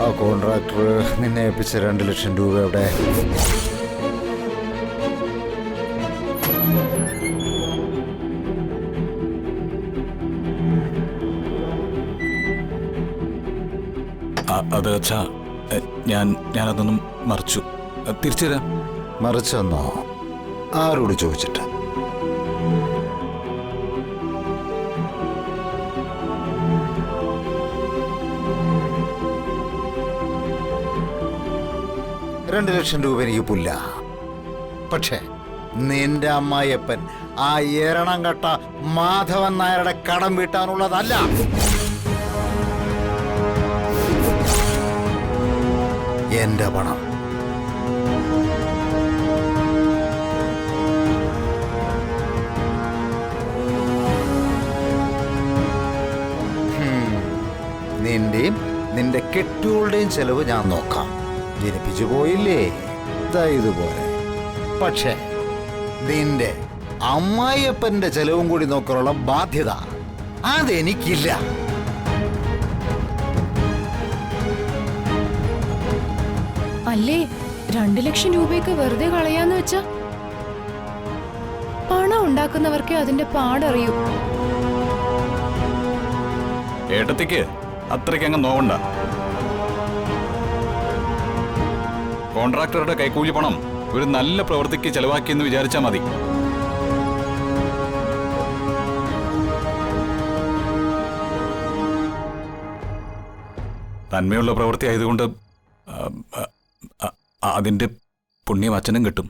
ആ കോൺട്രാക്ടർ നിന്നെ ഏൽപ്പിച്ച 2 ലക്ഷം രൂപ എവിടെ? അത് അച്ഛാ, ഞാനതൊന്നും മറിച്ചു. തിരിച്ചു തരാം. മറിച്ചെന്നോ? ആരോട് ചോദിച്ചിട്ട്? രണ്ട് ലക്ഷം രൂപ എനിക്ക് പുല്ല. പക്ഷേ നിന്റെ അമ്മായിയപ്പൻ ആ ഏരണം കെട്ട മാധവൻ നായരുടെ കടം വീട്ടാനുള്ളതല്ല. എന്റെ പണം. നിന്റെയും നിന്റെ കെട്ടുകളുടെയും ചെലവ് ഞാൻ നോക്കാം. ജനിപ്പിച്ചു പോയില്ലേ ഇതുപോലെ. പക്ഷേ നിന്റെ അമ്മായിയപ്പന്റെ ചെലവും കൂടി നോക്കാനുള്ള ബാധ്യത അതെനിക്കില്ല. അല്ലേ 2 ലക്ഷം രൂപയ്ക്ക് വെറുതെ കളയാന്ന് വെച്ചാ? പണം ഉണ്ടാക്കുന്നവർക്കേ അതിന്റെ പാടറിയൂ. ഏട്ടത്തിക്ക് അത്രയ്ക്കങ്ങ് നോവണ്ട. കോൺട്രാക്ടറുടെ കൈക്കൂലി പണം ഒരു നല്ല പ്രവൃത്തിക്ക് ചെലവാക്കിയെന്ന് വിചാരിച്ചാൽ മതി. നന്മയുള്ള പ്രവൃത്തി ആയതുകൊണ്ട് അതിന്റെ പുണ്യം അച്ഛനും കിട്ടും.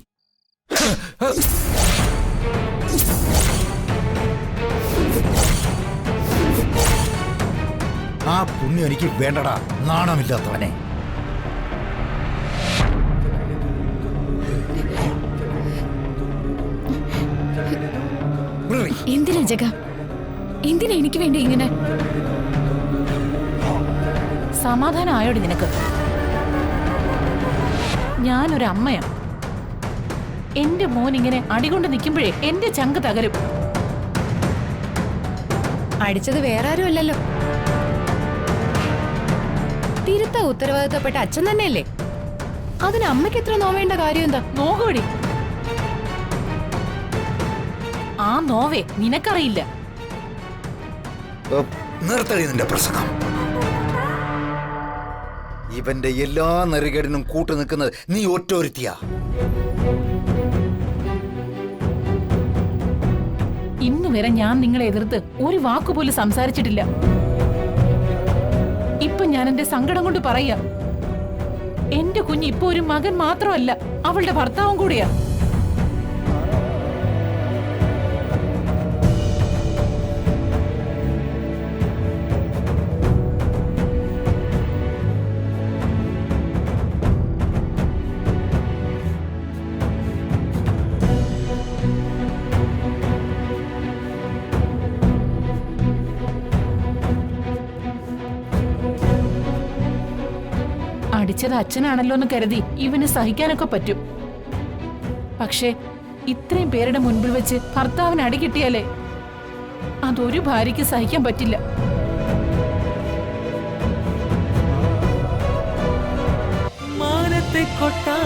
ആ പുണ്യം എനിക്ക് വേണ്ടടാ, നാണമില്ലാത്തവനെ. എന്തിനാ ജഗ, എന്തിനാ എനിക്ക് വേണ്ടി ഇങ്ങനെ? സമാധാനം ആയോടി നിനക്ക്? ഞാനൊരു അമ്മയാ. എന്റെ മോൻ ഇങ്ങനെ അടികൊണ്ട് നിൽക്കുമ്പോഴേ എന്റെ ചങ്ക് തകരും. അടിച്ചത് വേറെ ആരും അല്ലല്ലോ, തിരുത്ത ഉത്തരവാദിത്തപ്പെട്ട അച്ഛൻ തന്നെയല്ലേ. അതിന് അമ്മയ്ക്ക് എത്ര നോവേണ്ട കാര്യം എന്താ? നോകൂടി, ആ നോവേ നിനക്കറിയില്ല. നിർത്തടി നിന്റെ പ്രസംഗം. ഇവന്റെ എല്ലാ നെറികേടിനും കൂട്ടു നിൽക്കുന്നത് നീ ഒറ്റൊരുത്തിയാ. ഇന്നു വരെ ഞാൻ നിങ്ങളെ എതിർത്ത് ഒരു വാക്കുപോലും സംസാരിച്ചിട്ടില്ല. ഇപ്പൊ ഞാൻ എന്റെ സങ്കടം കൊണ്ട് പറയാ, എന്റെ കുഞ്ഞ് ഇപ്പൊ ഒരു മകൻ മാത്രമല്ല, അവളുടെ ഭർത്താവും കൂടിയാ. അടിച്ചത് അച്ഛനാണല്ലോ എന്ന് കരുതി ഇവന് സഹിക്കാനൊക്കെ പറ്റും. പക്ഷേ ഇത്രയും പേരുടെ മുൻപിൽ വെച്ച് ഭർത്താവിന് അടി കിട്ടിയാലേ അതൊരു ഭാര്യയ്ക്ക് സഹിക്കാൻ പറ്റില്ല. മാനത്തെ കൊട്ടാ